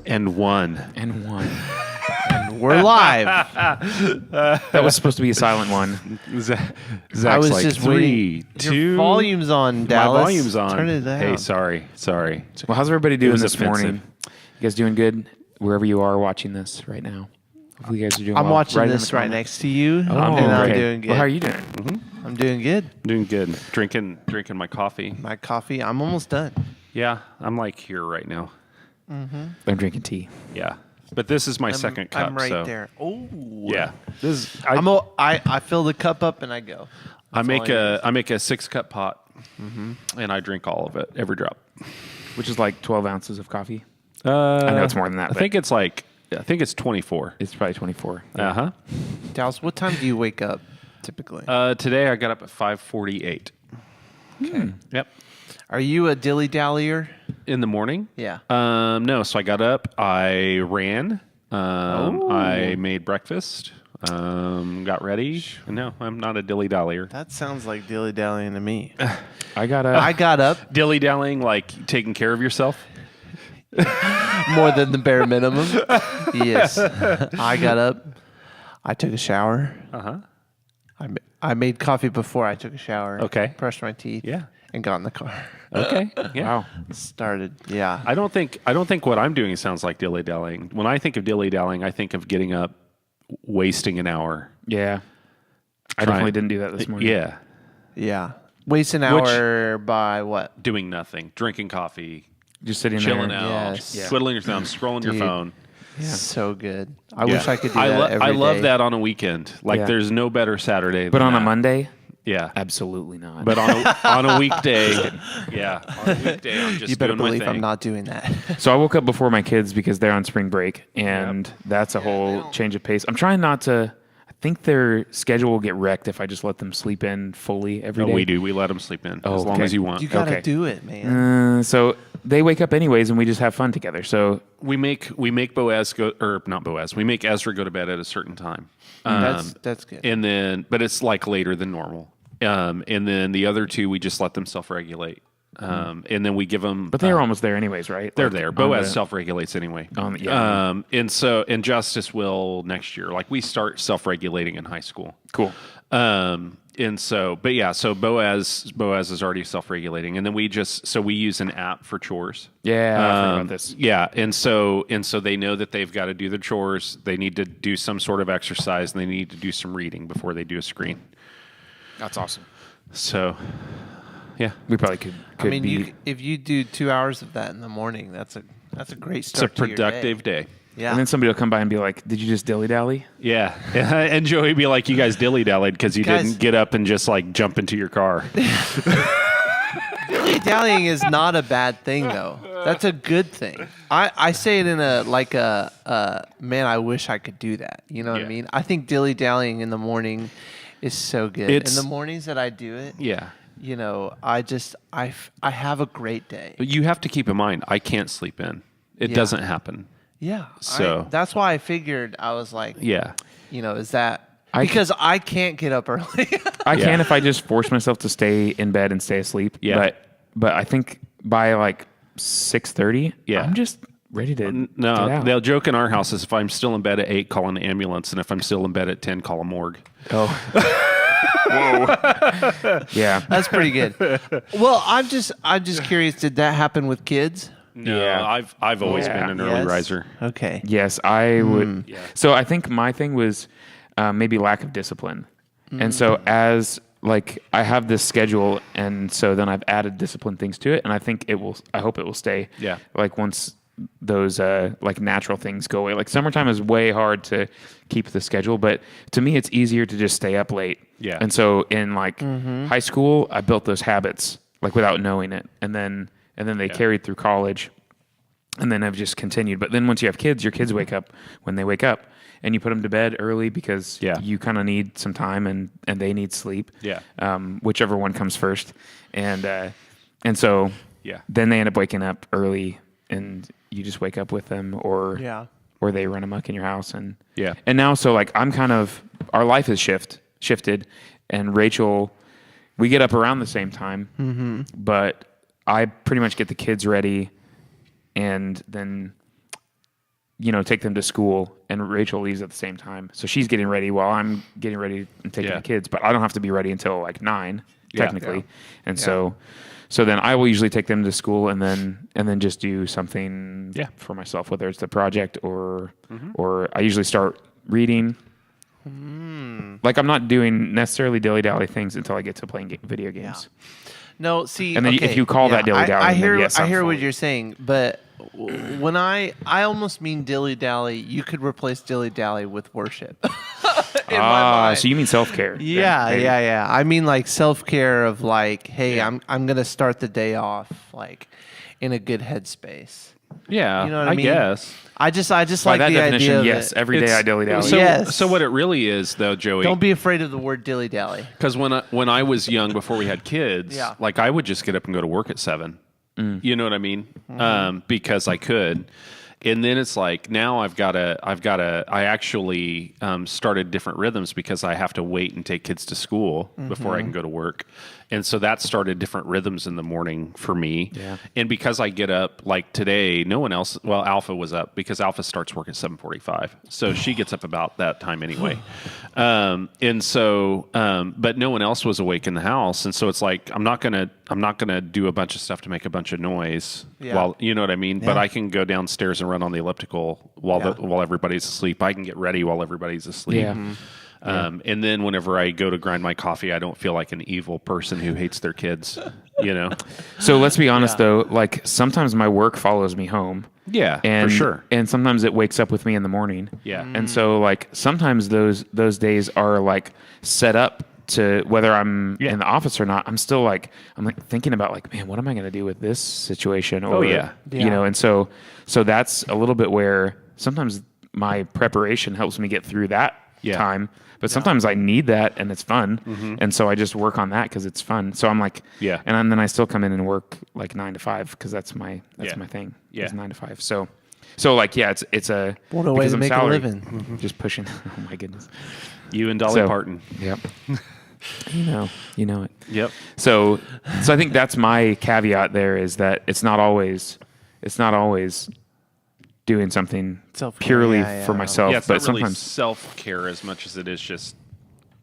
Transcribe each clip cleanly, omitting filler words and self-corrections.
And one. And one. And we're live. That was supposed to be a silent one. Zach's I was like just 3, waiting. 2. Your volume's on, Dallas. My volume's on. Turn it down. Hey, sorry. Well, how's everybody doing was this offensive. morning? You guys doing good wherever you are watching this right now? Hopefully you guys are doing I'm well. watching Write it in this the right comments. next to you, Oh, and I'm okay. doing good. Well, how are you doing? I'm doing good. Doing good. Drinking my coffee. My coffee, I'm almost done. Yeah, I'm like here right now. I'm drinking tea. Yeah. But this is my second cup. I'm right so. there. Oh, Yeah. This is, I fill the cup up and I go. I make all I a 6-cup pot, and I drink all of it, every drop. Which is like 12 ounces of coffee. I know it's more than that. I but think it's 24. it's probably 24. Uh-huh. Dallas, what time do you wake up typically? Today I got up at 5:48. Okay. Yep. Are you a dilly dallier? In the morning? Yeah. No. So I got up, I ran, I made breakfast, got ready. No, I'm not a dilly-dallyer. That sounds like dilly dallying to me. I got I got up Dilly-dallying, like taking care of yourself? more than the bare minimum. Yes. I got up. I took a shower. Uh-huh. I made coffee before I took a shower. Okay. Brushed my teeth. Yeah. And got in the car. Okay. Yeah. Wow. Started. Yeah. I don't think what I'm doing sounds like dilly-dallying. When I think of dilly-dallying, I think of getting up, wasting an hour. Yeah. I definitely didn't do that this morning. Yeah. Yeah. Waste an hour by what? Doing nothing, drinking coffee, Just sitting chilling there. out, Yes. twiddling your thumbs, scrolling your Dude. phone. So good. I wish I could do I that every I love day. that on a weekend. Like Yeah. there's no better Saturday. But than on a that. Monday, yeah. absolutely not. But on a weekday, yeah, on a weekday, I'm just You better doing my believe thing. I'm not doing that. So I woke up before my kids because they're on spring break, and that's a whole change of pace. I'm trying not to. I think their schedule will get wrecked if I just let them sleep in fully every No, day. we do. We let them sleep in Oh, as long okay. as you want. You got to Okay. do it, man. So they wake up anyways, and we just have fun together. So we make Boaz go, or not Boaz. We make Ezra go to bed at a certain time. That's good. But it's like later than normal. And then the other two, we just let them self-regulate. And then we give them. but they're almost there anyways, right? They're Like, there. on Boaz the- self-regulates anyway. yeah. And Justice will next year. Like we start self-regulating in high school. Cool. So Boaz is already self-regulating, and then we use an app for chores. Yeah, I forgot about this. Yeah, and so they know that they've got to do the chores. They need to do some sort of exercise, and they need to do some reading before they do a screen. That's awesome. So, yeah, We probably could I mean, be. if you do 2 hours of that in the morning, that's a great it's a start to your productive day. day. Yeah. And then somebody will come by and be like, "Did you just dilly dally?" Yeah, and Joey be like, "You guys dilly-dallied because you Guys- didn't get up and just like jump into your car." Dilly-dallying is not a bad thing, though. That's a good thing. I say it in man, I wish I could do that. You know what I Yeah. mean? I think dilly-dallying in the morning is so good. In the mornings that I do it, Yeah. you know, I have a great day. But you have to keep in mind, I can't sleep in. It Yeah. doesn't happen. Yeah. So- that's why I figured I was like, Yeah. you know, is that I- because I can't get up early. I Yeah. can if I just force myself to stay in bed and stay asleep. Yeah. But I think by like 6:30, Yeah. I'm just ready to get No, out. they'll joke in our house is if I'm still in bed at 8, call an ambulance, and if I'm still in bed at 10, call a morgue. Oh. Whoa. Yeah. That's pretty good. Well, I'm just curious. Did that happen with kids? No, Yeah. I've always Yeah. been an early Yes? riser. Okay. Yes, I would. Yeah. So I think my thing was maybe lack of discipline. And so as like I have this schedule, and so then I've added discipline things to it, and I think it will. I hope it will stay. Yeah. Like once those like natural things go away. Like summertime is way hard to keep the schedule, but to me it's easier to just stay up late. Yeah. And so in like high school, I built those habits like without knowing it, and then they carried through college. And then I've just continued. But then once you have kids, your kids wake up when they wake up. And you put them to bed early because you kind of need some time and they need sleep. Yeah. Whichever one comes first. And so then they end up waking up early and you just wake up with them or they run amok in your house. And now, so like I'm kind of, our life has shifted. And Rachel, we get up around the same time. But I pretty much get the kids ready and then take them to school, and Rachel leaves at the same time. So she's getting ready while I'm getting ready and taking the kids, but I don't have to be ready until like 9 technically. And so then I will usually take them to school and then just do something for myself, whether it's the project or I usually start reading. Like I'm not doing necessarily dilly-dally things until I get to playing video games. No, see, and then if you call that dilly-dally, I hear what you're saying, but when I almost mean dilly-dally, you could replace dilly-dally with worship. In my mind. So you mean self-care? Yeah. I mean like self-care of like, hey, I'm gonna start the day off like in a good headspace. Yeah, you know what I mean? guess. I just By like that the definition, idea of yes. it. Every day I dilly-dally. So what it really is, though, Joey. Don't be afraid of the word dilly-dally. Because when I was young, before we had kids, like I would just get up and go to work at 7. You know what I mean? Because I could. And then it's like now I actually started different rhythms because I have to wait and take kids to school before I can go to work. And so that started different rhythms in the morning for me. Yeah. And because I get up like today, no one else, well, Alpha was up because Alpha starts work at 7:45. So she gets up about that time anyway. And so, but no one else was awake in the house. And so it's like, I'm not going to do a bunch of stuff to make a bunch of noise while, you know what I mean? Yeah. But I can go downstairs and run on the elliptical while everybody's asleep. I can get ready while everybody's asleep. Yeah. And then whenever I go to grind my coffee, I don't feel like an evil person who hates their kids, So let's be honest though, like sometimes my work follows me home. Yeah, for sure. And sometimes it wakes up with me in the morning. Yeah. And so like sometimes those days are like set up to whether I'm in the office or not. I'm still like thinking about like, man, what am I going to do with this situation? Or, and so that's a little bit where sometimes my preparation helps me get through that time. But sometimes I need that and it's fun. And so I just work on that because it's fun. So I'm like, and then I still come in and work like 9 to 5 because that's my thing. Yeah. It's 9 to 5. So like, it's a what a way to make a living. Just pushing. Oh my goodness. You and Dolly Parton. Yep. You know it. Yep. So I think that's my caveat there is that it's not always doing something self-care, purely for myself. Yeah, it's but not really sometimes self-care as much as it is just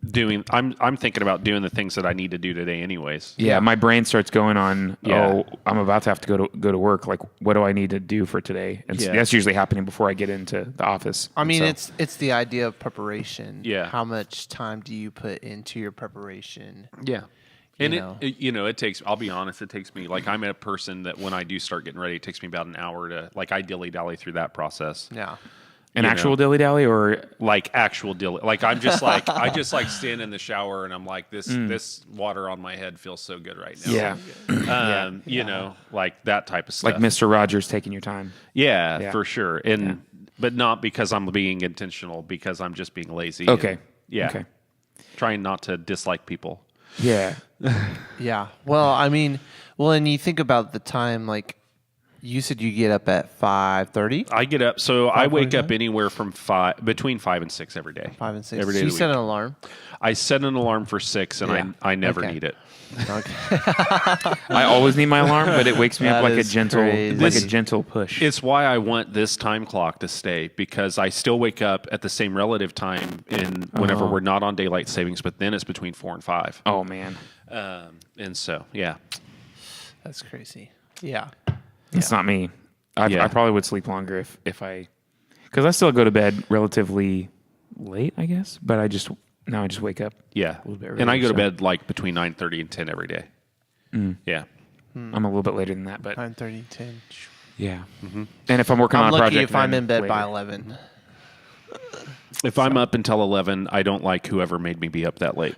doing. I'm thinking about doing the things that I need to do today, anyways. Yeah, my brain starts going on. Oh, I'm about to have to go to work. Like, what do I need to do for today? And that's usually happening before I get into the office. I mean, it's the idea of preparation. Yeah. How much time do you put into your preparation? Yeah. And it takes, I'll be honest, it takes me, like, I'm a person that when I do start getting ready, it takes me about an hour to, like, I dilly-dally through that process. Yeah. An actual dilly-dally or? Like, actual dilly. Like, I'm just like, I just, like, stand in the shower and I'm like, this water on my head feels so good right now. Yeah. You know, like, that type of stuff. Like Mr. Rogers taking your time. Yeah, for sure. And, but not because I'm being intentional, because I'm just being lazy. Okay. And, trying not to dislike people. Yeah. Yeah. Well, I mean, and you think about the time, like you said you get up at 5:30? I get up. So I wake up anywhere from between 5 and 6 every day. 5 and 6. Every day. So you set an alarm? I set an alarm for 6 and I never need it. Okay. I always need my alarm, but it wakes me up like a gentle push. It's why I want this time clock to stay, because I still wake up at the same relative time whenever we're not on daylight savings, but then it's between 4 and 5. Oh man. And so, yeah. That's crazy. Yeah. It's not me. I probably would sleep longer if I, because I still go to bed relatively late, I guess, but now I just wake up. Yeah. A little bit earlier, and I go to bed like between 9:30 and 10 every day. Yeah. I'm a little bit later than that, but 9:30, 10. Yeah. Mm-hmm. And if I'm working on a project, I'm lucky if I'm in bed by 11. If I'm up until 11, I don't like whoever made me be up that late.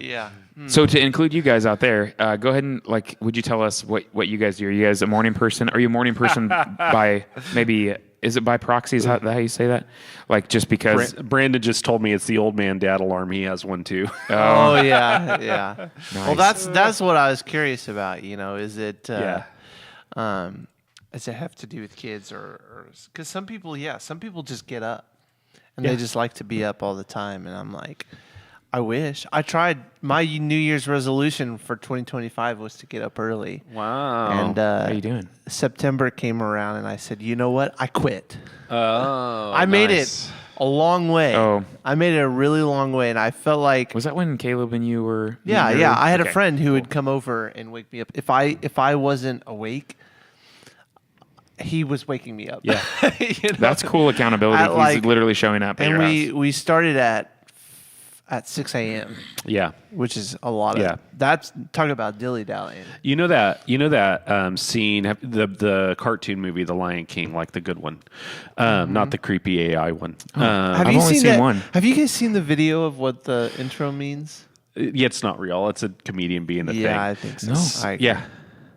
Yeah. So to include you guys out there, go ahead and would you tell us what you guys do? Are you guys a morning person? Are you a morning person by maybe? Is it by proxy? Is that how you say that? Like just because Brandon just told me it's the old man dad alarm. He has one too. Oh yeah. Nice. Well, that's what I was curious about. Is it? Does it have to do with kids or because some people just get up and they just like to be up all the time, and I'm like, I wish. I tried. My New Year's resolution for 2025 was to get up early. Wow. And how are you doing? September came around, and I said, you know what? I quit. Oh, I made it a long way. Oh. I made it a really long way, and I felt like... Was that when Caleb and you were... Yeah. I had a friend who would come over and wake me up. If I wasn't awake, he was waking me up. Yeah. That's cool accountability. He's literally showing up at your house. We started at 6 a.m. Yeah, which is a lot of. That's talking about dilly-dallying. You know that scene, the cartoon movie, The Lion King, like the good one, not the creepy AI one. I've only seen one. Have you guys seen the video of what the intro means? Yeah, it's not real. It's a comedian being a thing. Yeah, I think so.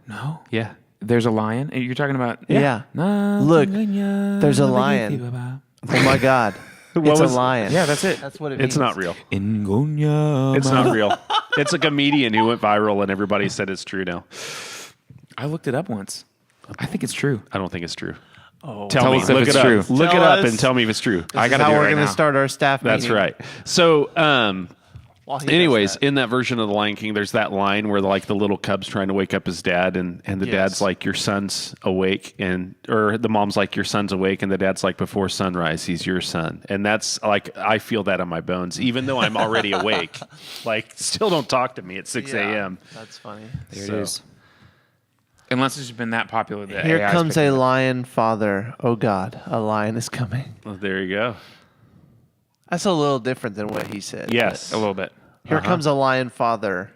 No. Yeah. There's a lion. You're talking about... Yeah. Look, there's a lion. Oh my God. It's a lion. Yeah, that's it. That's what it means. It's not real. It's not real. It's a comedian who went viral and everybody said it's true now. I looked it up once. I think it's true. I don't think it's true. Oh, tell me if it's true. Look it up and tell me if it's true. I got to do it right now. We're going to start our staff meeting. That's right. So, anyways, in that version of The Lion King, there's that line where like the little cub's trying to wake up his dad, and the dad's like, "Your son's awake," or the mom's like, "Your son's awake," and the dad's like, "Before sunrise, he's your son." And that's like, I feel that in my bones, even though I'm already awake. Like, still don't talk to me at 6 a.m. That's funny. There it is. Unless it's been that popular. That Here comes a lion father. Oh God, a lion is coming. Well, there you go. That's a little different than what he said. Yes, a little bit. Here comes a lion father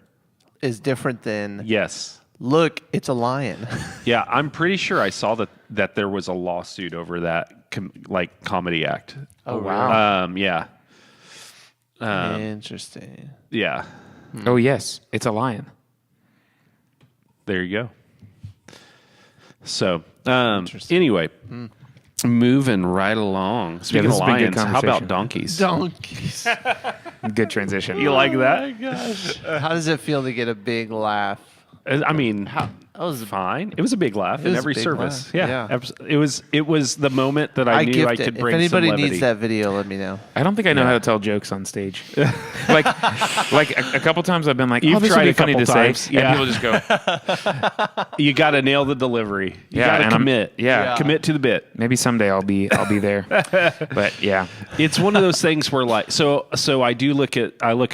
is different than... Yes. Look, it's a lion. Yeah, I'm pretty sure I saw that there was a lawsuit over that comedy act. Oh, wow. Yeah. Interesting. Yeah. Oh, yes. It's a lion. There you go. So, anyway... Moving right along. Speaking of lions, how about donkeys? Donkeys. Good transition. You like that? Oh my gosh. How does it feel to get a big laugh? I mean, that was fine. It was a big laugh in every service. Yeah. It was the moment that I knew I could bring some levity. If anybody needs that video, let me know. I don't think I know how to tell jokes on stage. like a couple times I've been like, You've this would tried be a funny couple to times. say. And people just go. You got to nail the delivery. You got to commit. Commit to the bit. Maybe someday I'll be there. But yeah. It's one of those things where like, so I look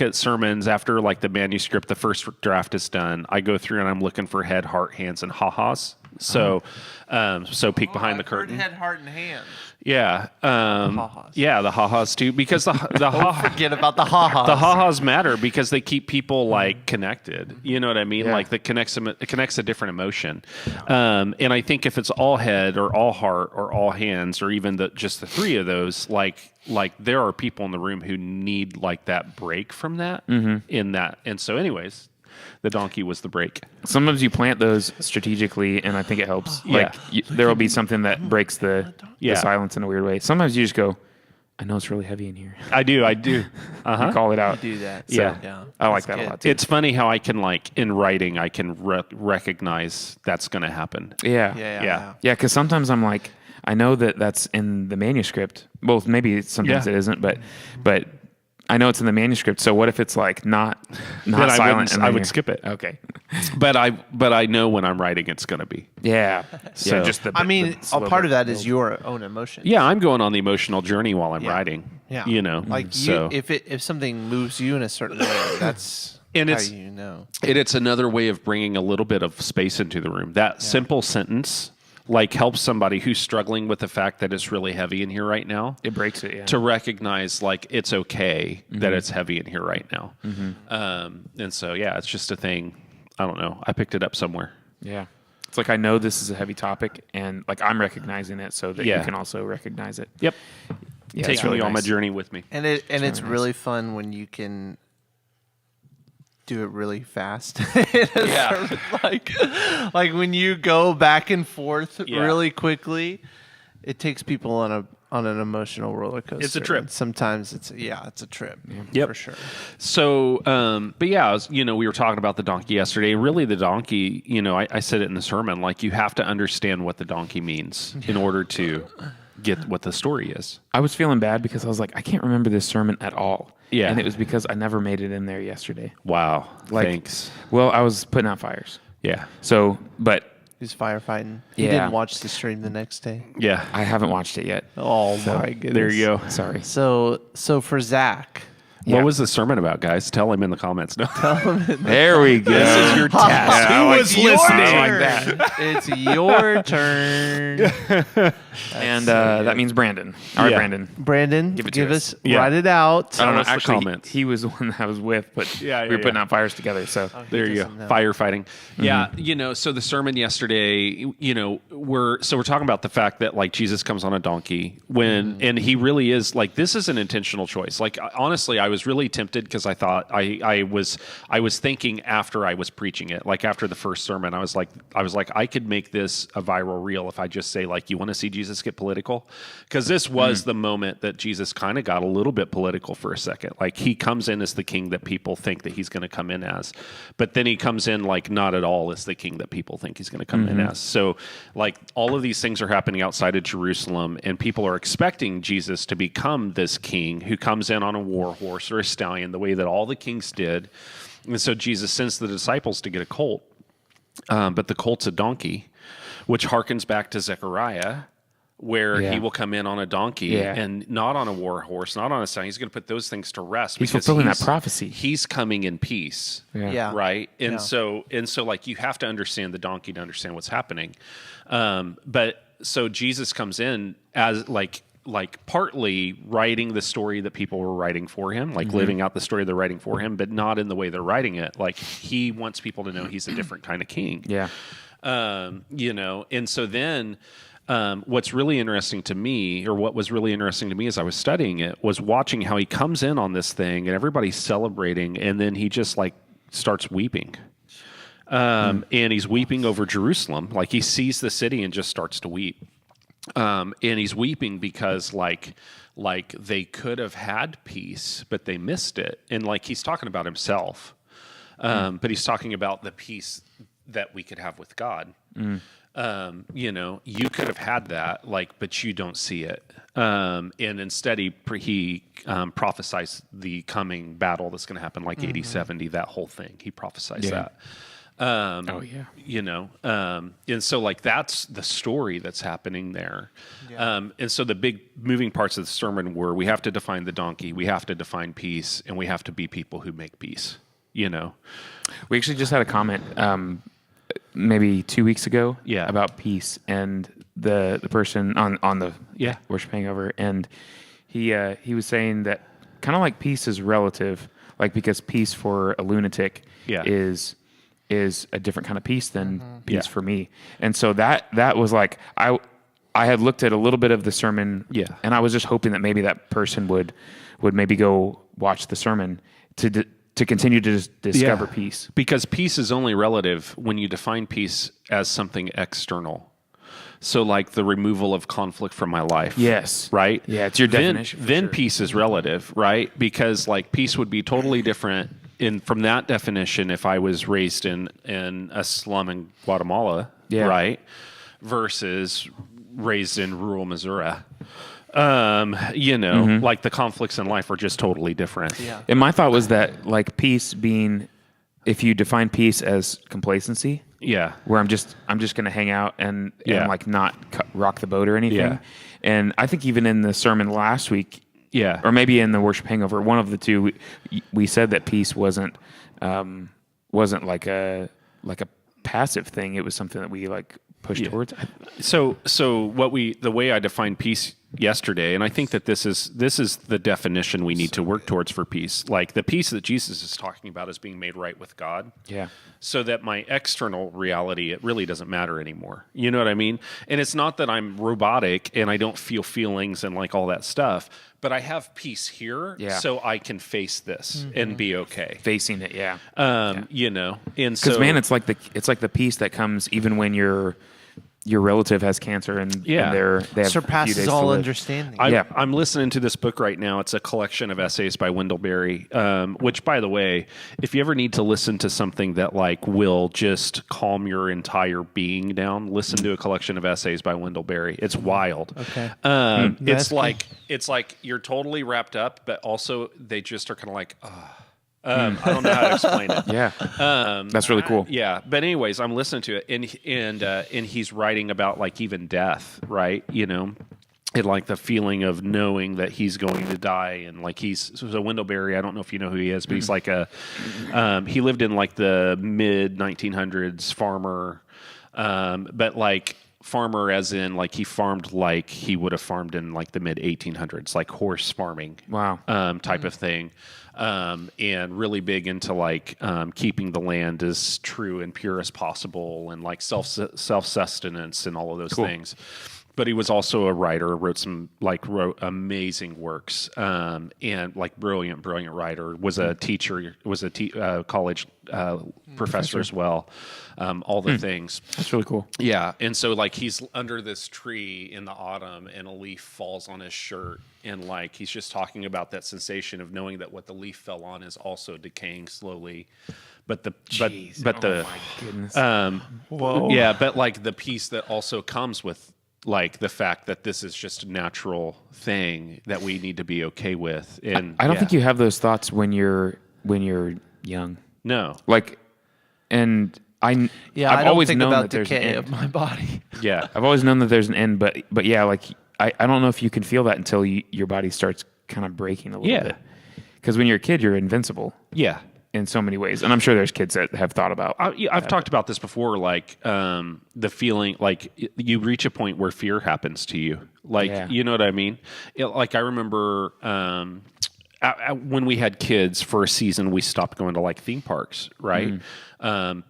at sermons after like the manuscript, the first draft is done. I go through and I'm looking for head, heart, hands, and ha-has. So peek behind the curtain. Head, heart, and hands. Yeah. Ha-has. Yeah, the ha-has too, because the Don't forget about the ha-has. The ha-has matter because they keep people like connected. You know what I mean? Like it connects a different emotion. And I think if it's all head or all heart or all hands or even just the three of those, like there are people in the room who need like that break from that in that. And so anyways, the donkey was the break. Sometimes you plant those strategically, and I think it helps. Like there will be something that breaks the silence in a weird way. Sometimes you just go, I know it's really heavy in here. I do. You call it out. You do that. So, I like that a lot too. It's funny how I can like in writing, I can recognize that's going to happen. Yeah. Because sometimes I'm like, I know that's in the manuscript. Well, maybe sometimes it isn't, but I know it's in the manuscript. So what if it's like not silent? I would skip it. Okay, but I know when I'm writing it's going to be. Yeah. So just a part of that is your own emotion. Yeah, I'm going on the emotional journey while I'm writing. Yeah, you know, like if something moves you in a certain way, that's how you know. And it's another way of bringing a little bit of space into the room. That simple sentence. Like helps somebody who's struggling with the fact that it's really heavy in here right now. It breaks it, to recognize like it's okay that it's heavy in here right now. And so it's just a thing. I don't know. I picked it up somewhere. Yeah, it's like I know this is a heavy topic, and like I'm recognizing it so that you can also recognize it. Yep. Yeah, Take me on my journey with me. And it's really fun when you can do it really fast. Like when you go back and forth really quickly, it takes people on an emotional roller coaster. It's a trip. And sometimes it's a trip. Yep. For sure. So, but we were talking about the donkey yesterday. Really, the donkey, I said it in the sermon, like you have to understand what the donkey means in order to get what the story is. I was feeling bad because I was like, I can't remember this sermon at all. Yeah. And it was because I never made it in there yesterday. Wow. Thanks. Well, I was putting out fires. Yeah. So, but He's firefighting. He didn't watch the stream the next day. Yeah. I haven't watched it yet. Oh my goodness. There you go. Sorry. So for Zach. What was the sermon about, guys? Tell him in the comments. No. Tell him there we go. This is your test. Who was listening? Like that. It's your turn. And that means Brandon. All right, Brandon. Brandon, give us write it out. I don't know. Actually, he was the one that I was with, but we were putting out fires together. So there you go. Firefighting. Mm-hmm. Yeah. So the sermon yesterday, we're talking about the fact that like Jesus comes on a donkey and he really is like, this is an intentional choice. Like, honestly, I was really tempted because I thought I was thinking after I was preaching it, like after the first sermon, I was like, I could make this a viral reel if I just say like, you want to see Jesus get political? Because this was the moment that Jesus kind of got a little bit political for a second. Like he comes in as the king that people think that he's going to come in as, but then he comes in like not at all as the king that people think he's going to come in as. So like all of these things are happening outside of Jerusalem and people are expecting Jesus to become this king who comes in on a war horse or a stallion, the way that all the kings did. And so Jesus sends the disciples to get a colt, but the colt's a donkey, which harkens back to Zechariah, where he will come in on a donkey and not on a war horse, not on a stallion. He's going to put those things to rest. He's fulfilling that prophecy. He's coming in peace, right? And so like you have to understand the donkey to understand what's happening. But so Jesus comes in as like partly writing the story that people were writing for him, like living out the story they're writing for him, but not in the way they're writing it. Like he wants people to know he's a different kind of king. Yeah. And so then what's really interesting to me, or what was really interesting to me as I was studying it, was watching how he comes in on this thing and everybody's celebrating, and then he just like starts weeping. And he's weeping over Jerusalem. Like he sees the city and just starts to weep. And he's weeping because like they could have had peace, but they missed it. And like he's talking about himself, but he's talking about the peace that we could have with God. You could have had that, like, but you don't see it. And instead he prophesies the coming battle that's going to happen, like 80, 70, that whole thing. He prophesies that. And so like that's the story that's happening there. And so the big moving parts of the sermon were, we have to define the donkey, we have to define peace, and we have to be people who make peace. We actually just had a comment maybe 2 weeks ago about peace, and the person on the Worship Hangover, and he was saying that kind of like peace is relative, like because peace for a lunatic is a different kind of peace than peace for me. And so that was like, I had looked at a little bit of the sermon, and I was just hoping that maybe that person would maybe go watch the sermon to continue to discover peace. Because peace is only relative when you define peace as something external. So like the removal of conflict from my life. Yes. Right? Yeah, it's your definition. Then peace is relative, right? Because like peace would be totally different from that definition if I was raised in a slum in Guatemala, right? Versus raised in rural Missouri. Like the conflicts in life are just totally different. Yeah. And my thought was that like peace being, if you define peace as complacency, where I'm just going to hang out and like not rock the boat or anything. Yeah. And I think even in the sermon last week, or maybe in the Worship Hangover, one of the two, we said that peace wasn't like a passive thing. It was something that we like pushed towards. So the way I defined peace yesterday, and I think that this is the definition we need to work towards for peace. Like the peace that Jesus is talking about is being made right with God. Yeah. So that my external reality, it really doesn't matter anymore. You know what I mean? And it's not that I'm robotic and I don't feel feelings and like all that stuff, but I have peace here, so I can face this and be okay. Facing it, and so because man, it's like the peace that comes even when you're your relative has cancer and they have surpasses a few days all to live. understanding. I'm listening to this book right now. It's a collection of essays by Wendell Berry, which, by the way, if you ever need to listen to something that like will just calm your entire being down, listen to a collection of essays by Wendell Berry. It's wild. Okay. It's like you're totally wrapped up, but also they just are kind of like, I don't know how to explain it. Yeah, that's really cool. But anyways, I'm listening to it, and he's writing about like even death, right? You know, and like the feeling of knowing that he's going to die, and like so Wendell Berry. I don't know if you know who he is, but he's like he lived in like the mid 1900s, farmer, but like farmer as in like he farmed like he would have farmed in like the mid 1800s, like horse farming. Wow. Type of thing. And really big into like keeping the land as true and pure as possible, and like self-sustenance and all of those things. But he was also a writer, wrote amazing works, and like brilliant writer. Was a teacher, was a college professor as well. All the things. That's really cool. Yeah, and so like he's under this tree in the autumn, and a leaf falls on his shirt, and like he's just talking about that sensation of knowing that what the leaf fell on is also decaying slowly. But my goodness. Whoa. Yeah, but like the peace that also comes with like the fact that this is just a natural thing that we need to be okay with. And I don't think you have those thoughts when you're young. No. Like, and I've I don't always think known about that there's an decay end. of my body. Yeah. I've always known that there's an end, but yeah, like I don't know if you can feel that until your body starts kind of breaking a little bit. Because when you're a kid, you're invincible. Yeah. In so many ways. And I'm sure there's kids that have thought about I've talked about this before, like the feeling like you reach a point where fear happens to you. Like, you know what I mean? Like I remember when we had kids for a season, we stopped going to like theme parks, right?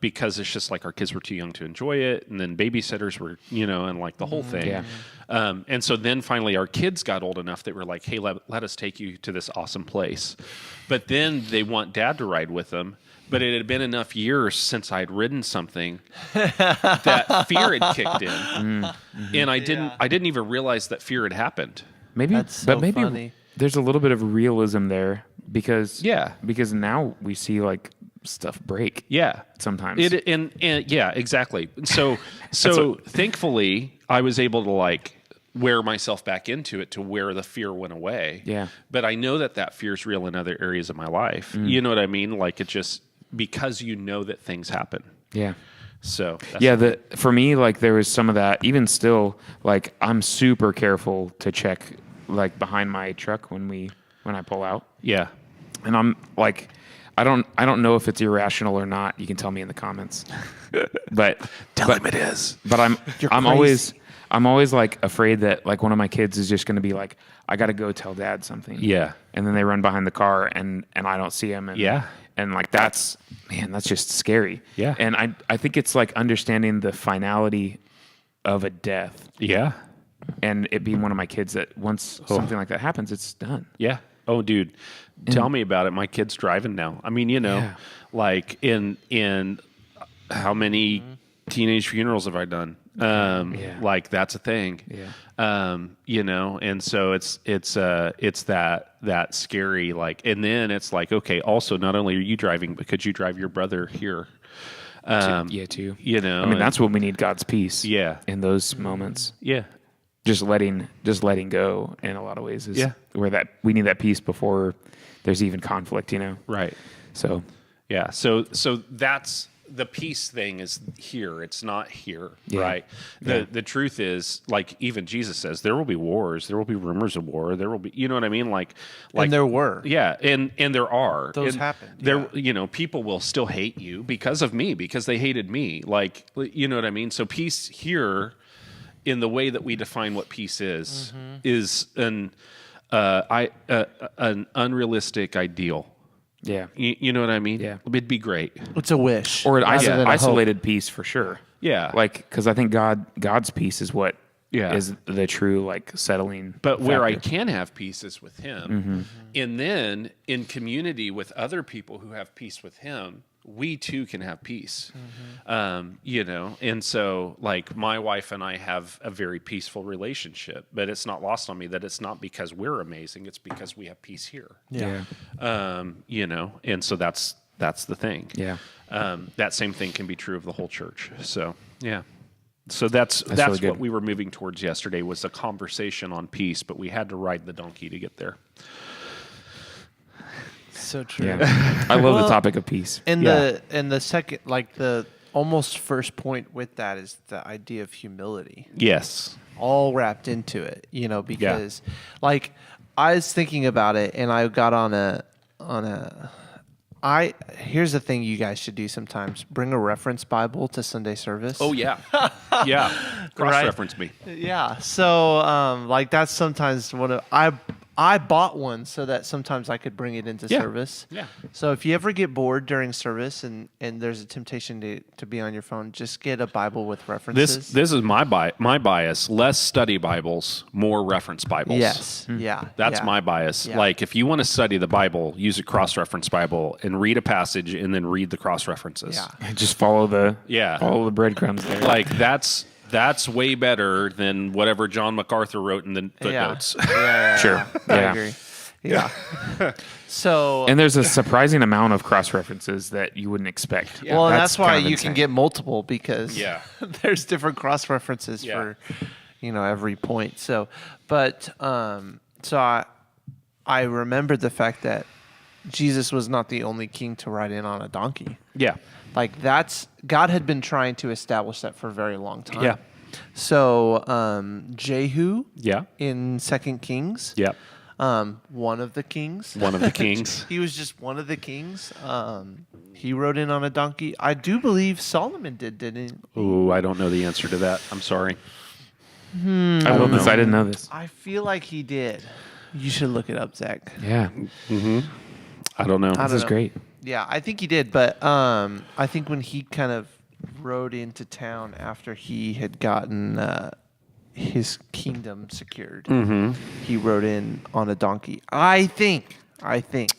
Because it's just like our kids were too young to enjoy it. And then babysitters were, and like the whole thing. Yeah. And so then finally our kids got old enough that we're like, hey, let us take you to this awesome place. But then they want dad to ride with them. But it had been enough years since I'd ridden something that fear had kicked in. And I didn't even realize that fear had happened. Maybe, That's so maybe funny. There's a little bit of realism there because now we see like stuff break. Yeah. Sometimes. And yeah, exactly. So thankfully I was able to like wear myself back into it to where the fear went away. Yeah. But I know that fear is real in other areas of my life. You know what I mean? Like it just, because you know that things happen. Yeah. So for me, like there was some of that. Even still, like I'm super careful to check like behind my truck when I pull out. Yeah. And I'm like, I don't know if it's irrational or not. You can tell me in the comments. But tell him it is. But I'm always like afraid that like one of my kids is just going to be like, I got to go tell dad something. Yeah. And then they run behind the car and I don't see him. And, and like, that's just scary. Yeah. And I think it's like understanding the finality of a death. Yeah. And it being one of my kids that once something like that happens, it's done. Yeah. Oh, dude, tell me about it. My kid's driving now. I mean, like in how many teenage funerals have I done? Like that's a thing. Yeah. And so it's that scary, like, and then it's like, okay, also not only are you driving, but could you drive your brother here? Too. I mean, that's when we need God's peace. Yeah. In those moments. Yeah. Just letting go in a lot of ways is where that we need that peace before there's even conflict, Right. So yeah. So that's the peace thing is here. It's not here. Right. The truth is, like even Jesus says, there will be wars, there will be rumors of war, there will be, you know what I mean? Like and there were. Yeah. And there are. Those happened. There, people will still hate you because of me, because they hated me. Like, you know what I mean? So peace here, in the way that we define what peace is an unrealistic ideal. Yeah. You know what I mean? Yeah. It'd be great. It's a wish. Or an isolated peace for sure. Yeah. Like, because I think God's peace is what is the true, like, settling But factor. where I can have peace is with Him. And then in community with other people who have peace with Him, we too can have peace. You know, and so like my wife and I have a very peaceful relationship, but it's not lost on me that it's not because we're amazing, it's because we have peace here. Yeah. You know, and so that's the thing. Yeah. That same thing can be true of the whole church. So yeah. So that's really what we were moving towards yesterday, was a conversation on peace, but we had to ride the donkey to get there. So true. Yeah. I love the topic of peace. And the second, like the almost first point with that is the idea of humility. Yes. All wrapped into it, you know, because like I was thinking about it and I got here's the thing you guys should do sometimes. Bring a reference Bible to Sunday service. Oh yeah. Yeah. Cross-reference me. Yeah. So like that's sometimes I bought one so that sometimes I could bring it into service. Yeah. So if you ever get bored during service and there's a temptation to be on your phone, just get a Bible with references. This is my bias. Less study Bibles, more reference Bibles. Yes. Yeah. That's my bias. Yeah. Like if you want to study the Bible, use a cross-reference Bible and read a passage and then read the cross-references. Yeah. And just follow the breadcrumbs there. Like that's way better than whatever John MacArthur wrote in the footnotes. Yeah. Sure. I agree. Yeah. So, and there's a surprising amount of cross references that you wouldn't expect. Yeah. Well, that's why you can get multiple, because there's different cross references for, you know, every point. So, but so I remembered the fact that Jesus was not the only king to ride in on a donkey. Yeah. Like God had been trying to establish that for a very long time. Yeah. So Jehu. Yeah. In 2 Kings. Yeah. One of the kings. One of the kings. He was just one of the kings. He rode in on a donkey. I do believe Solomon didn't he? Ooh, I don't know the answer to that. I'm sorry. I love this. I didn't know this. I feel like he did. You should look it up, Zach. Yeah. Mm-hmm. I don't know. This is great. Yeah, I think he did, but I think when he kind of rode into town after he had gotten his kingdom secured, he rode in on a donkey. I think.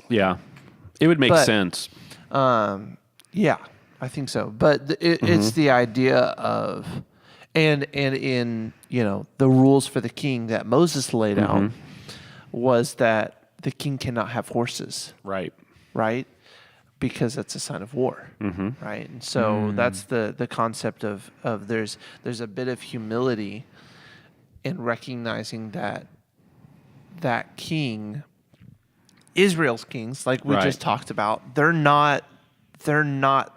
Yeah, it would make sense. Yeah, I think so. But it's the idea of, and in, you know, the rules for the king that Moses laid out was that the king cannot have horses. Right. Because that's a sign of war, right? And so that's the concept of there's a bit of humility in recognizing that king, Israel's kings, like we just talked about, they're not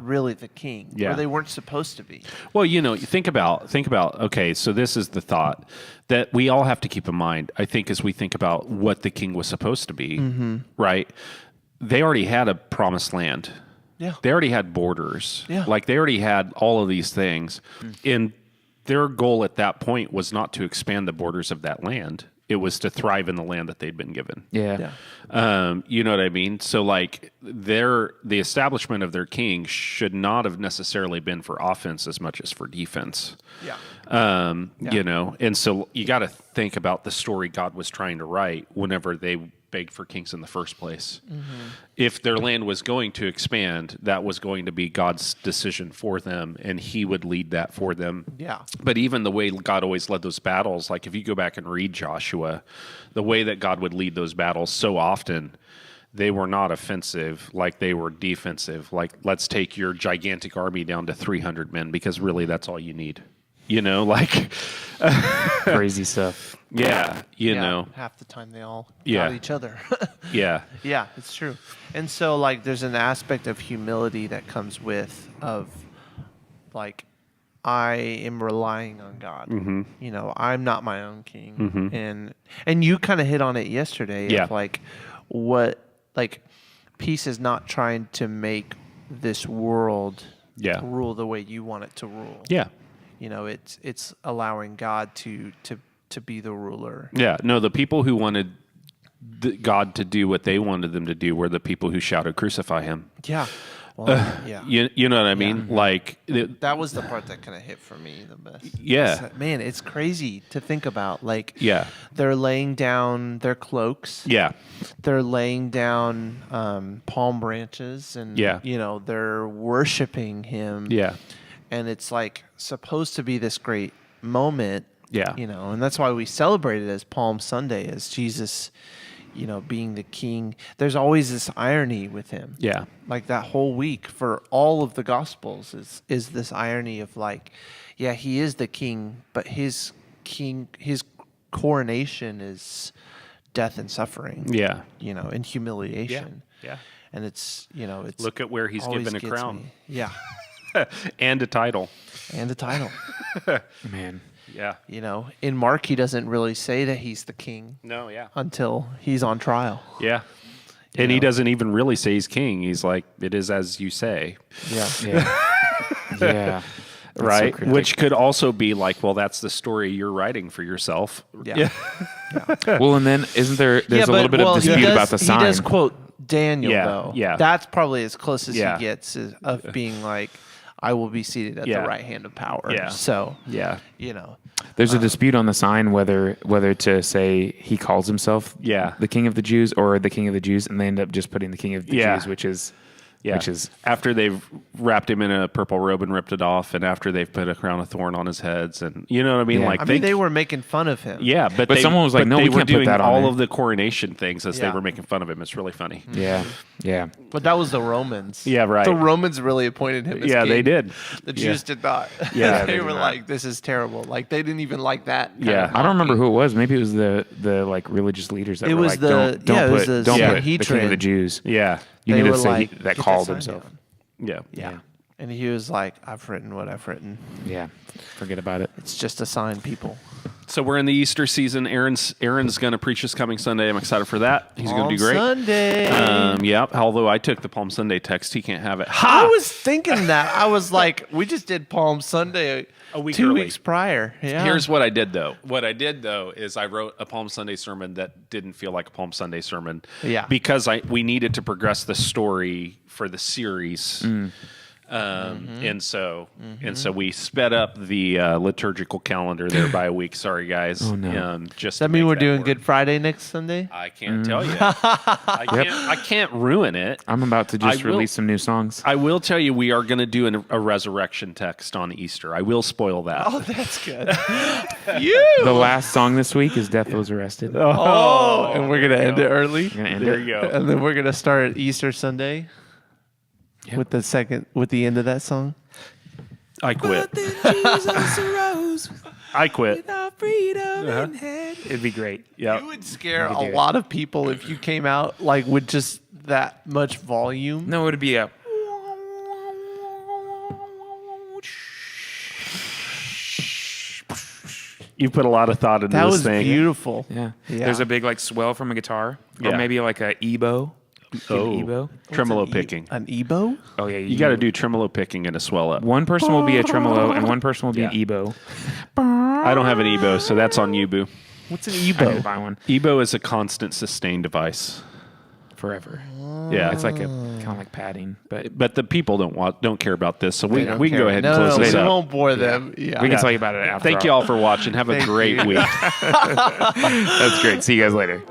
really the king, or they weren't supposed to be. Well, you know, you think about. Okay, so this is the thought that we all have to keep in mind, I think, as we think about what the king was supposed to be, right? They already had a promised land. Yeah. They already had borders. Yeah. Like they already had all of these things. And their goal at that point was not to expand the borders of that land. It was to thrive in the land that they'd been given. Yeah. You know what I mean? So like the establishment of their king should not have necessarily been for offense as much as for defense. Yeah. You know, and so you got to think about the story God was trying to write whenever they begged for kings in the first place. If their land was going to expand, that was going to be God's decision for them, and he would lead that for them. Yeah. But even the way God always led those battles, like if you go back and read Joshua, the way that God would lead those battles so often, they were not offensive, like they were defensive. Like, let's take your gigantic army down to 300 men, because really that's all you need. You know, like crazy stuff. Yeah, you know. Half the time they all got each other. Yeah, it's true. And so, like, there's an aspect of humility that comes with like, I am relying on God. You know, I'm not my own king. And you kind of hit on it yesterday. Yeah. Of like, peace is not trying to make this world rule the way you want it to rule. Yeah. You know, it's allowing God to be the ruler. Yeah. No, the people who wanted God to do what they wanted them to do were the people who shouted, "Crucify him." Yeah. Well, yeah. You know what I mean? Like that was the part that kind of hit for me the best. Yeah. Man, it's crazy to think about. Like, yeah, they're laying down their cloaks. yeah, They're laying down palm branches, and they're worshiping him. yeah, and it's like supposed to be this great moment. Yeah, and that's why we celebrate it as Palm Sunday, as Jesus, being the king. There's always this irony with him. Yeah. Like that whole week for all of the Gospels is this irony of like, yeah, he is the king, but his coronation is death and suffering. Yeah. And humiliation. Yeah. And it's, it's look at where he's given a crown. Me. Yeah. and a title. Man. Yeah. In Mark, he doesn't really say that he's the king. No, yeah. Until he's on trial. Yeah. And he doesn't even really say he's king. He's like, it is as you say. Yeah. Yeah. Yeah. Right? So which could also be like, well, that's the story you're writing for yourself. Yeah. Well, and then there's a little bit of dispute about the sign. He does quote Daniel, though. Yeah. That's probably as close as he gets of being like, I will be seated at the right hand of power. Yeah. So, There's a dispute on the sign whether to say he calls himself the King of the Jews or the King of the Jews, and they end up just putting the King of the Jews, which is after they've wrapped him in a purple robe and ripped it off, and after they've put a crown of thorn on his heads, and you know what I mean? Yeah. Like they were making fun of him. Yeah, but someone was like, "No, we can't put that on." All of the coronation things as they were making fun of him. It's really funny. Yeah, yeah. But that was the Romans. Yeah, right. The Romans really appointed him as king. They did. The Jews did not. Yeah, they were like, "This is terrible." Like they didn't even like that. Yeah, I don't remember who it was. Maybe it was the like religious leaders that were like, "Don't put the King of the Jews." Yeah, you need to say that called himself. Yeah. And he was like, I've written what I've written. Yeah. Forget about it. It's just a sign, people. So we're in the Easter season. Aaron's going to preach this coming Sunday. I'm excited for that. He's going to do great. Sunday. Yep. Although I took the Palm Sunday text, he can't have it. Ha! I was thinking that. I was like, we just did Palm Sunday a week 2 early. weeks prior. Yeah. Here's what I did, though. What I did, though, is I wrote a Palm Sunday sermon that didn't feel like a Palm Sunday sermon. Yeah. Because we needed to progress the story for the series. And so we sped up the liturgical calendar there by a week. Sorry, guys. Oh, no. Does that mean we're doing Good Friday next Sunday? I can't tell you. I can't ruin it. I'm about to just release some new songs. I will tell you we are going to do a resurrection text on Easter. I will spoil that. Oh, that's good. The last song this week is Death Was Arrested. Oh, and we're going to end it early. There you go. And then we're going to start Easter Sunday. Yep. With the end of that song. I quit. I quit. It'd be great. Yeah, it would scare a lot of people if you came out like with just that much volume. No, it'd be a. You put a lot of thought into that this thing. That was beautiful. Yeah. There's a big like swell from a guitar, or maybe like a ebow. Ebo? Tremolo picking. An ebo? Oh, yeah. You got to do tremolo picking and a swell up. One person will be a tremolo and one person will be an ebo. I don't have an ebo, so that's on you, boo. What's an ebo? I need to buy one. Ebo is a constant sustain device. Forever. Yeah. It's like kind of like padding. But the people don't care about this, so we can go ahead and close this up. We won't bore them. Yeah. We can tell you about it after. Thank you all for watching. Have a great week. That's great. See you guys later.